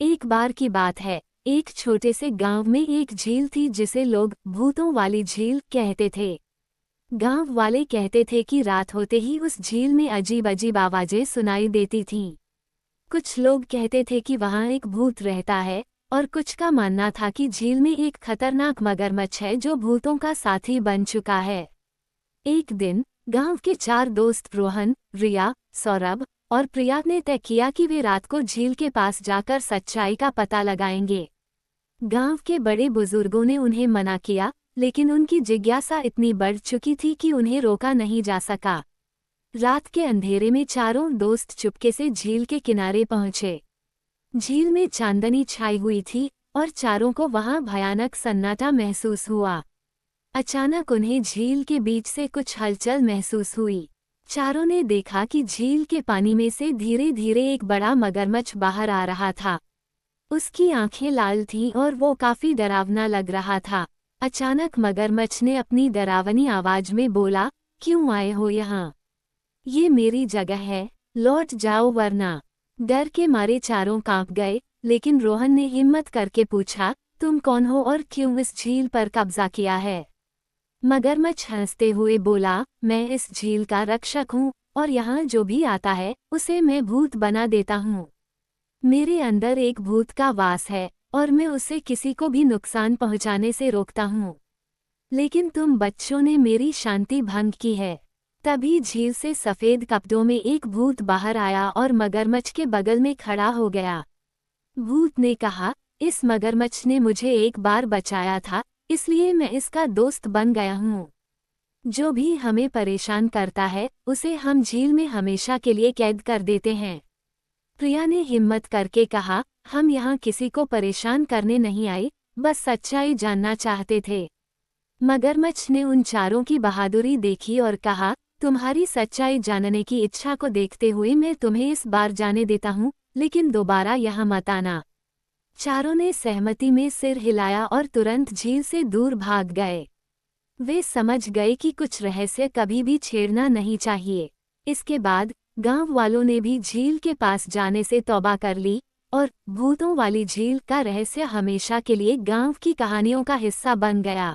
एक बार की बात है, एक छोटे से गांव में एक झील थी जिसे लोग भूतों वाली झील कहते थे। गांव वाले कहते थे कि रात होते ही उस झील में अजीब अजीब आवाजें सुनाई देती थीं। कुछ लोग कहते थे कि वहां एक भूत रहता है, और कुछ का मानना था कि झील में एक खतरनाक मगरमच्छ है जो भूतों का साथी बन चुका है। एक दिन गांव के 4 दोस्त रोहन, रिया, सौरभ और प्रिया ने तय किया कि वे रात को झील के पास जाकर सच्चाई का पता लगाएंगे। गांव के बड़े बुजुर्गों ने उन्हें मना किया, लेकिन उनकी जिज्ञासा इतनी बढ़ चुकी थी कि उन्हें रोका नहीं जा सका। रात के अंधेरे में चारों दोस्त चुपके से झील के किनारे पहुंचे। झील में चांदनी छाई हुई थी और चारों को वहां भयानक सन्नाटा महसूस हुआ। अचानक उन्हें झील के बीच से कुछ हलचल महसूस हुई। चारों ने देखा कि झील के पानी में से धीरे धीरे एक बड़ा मगरमच्छ बाहर आ रहा था। उसकी आंखें लाल थीं और वो काफी डरावना लग रहा था। अचानक मगरमच्छ ने अपनी डरावनी आवाज में बोला, क्यों आए हो यहाँ? ये मेरी जगह है, लौट जाओ वरना। डर के मारे चारों कांप गए, लेकिन रोहन ने हिम्मत करके पूछा, तुम कौन हो और क्यों इस झील पर कब्जा किया है? मगरमच्छ हंसते हुए बोला, मैं इस झील का रक्षक हूँ और यहाँ जो भी आता है उसे मैं भूत बना देता हूँ। मेरे अंदर एक भूत का वास है और मैं उसे किसी को भी नुकसान पहुँचाने से रोकता हूँ। लेकिन तुम बच्चों ने मेरी शांति भंग की है। तभी झील से सफेद कपड़ों में एक भूत बाहर आया और मगरमच्छ के बगल में खड़ा हो गया। भूत ने कहा, इस मगरमच्छ ने मुझे एक बार बचाया था, इसलिए मैं इसका दोस्त बन गया हूँ। जो भी हमें परेशान करता है उसे हम झील में हमेशा के लिए कैद कर देते हैं। प्रिया ने हिम्मत करके कहा, हम यहाँ किसी को परेशान करने नहीं आए, बस सच्चाई जानना चाहते थे। मगरमच्छ ने उन चारों की बहादुरी देखी और कहा, तुम्हारी सच्चाई जानने की इच्छा को देखते हुए मैं तुम्हें इस बार जाने देता हूँ, लेकिन दोबारा यहाँ मत आना। चारों ने सहमति में सिर हिलाया और तुरंत झील से दूर भाग गए। वे समझ गए कि कुछ रहस्य कभी भी छेड़ना नहीं चाहिए। इसके बाद गांव वालों ने भी झील के पास जाने से तौबा कर ली और भूतों वाली झील का रहस्य हमेशा के लिए गांव की कहानियों का हिस्सा बन गया।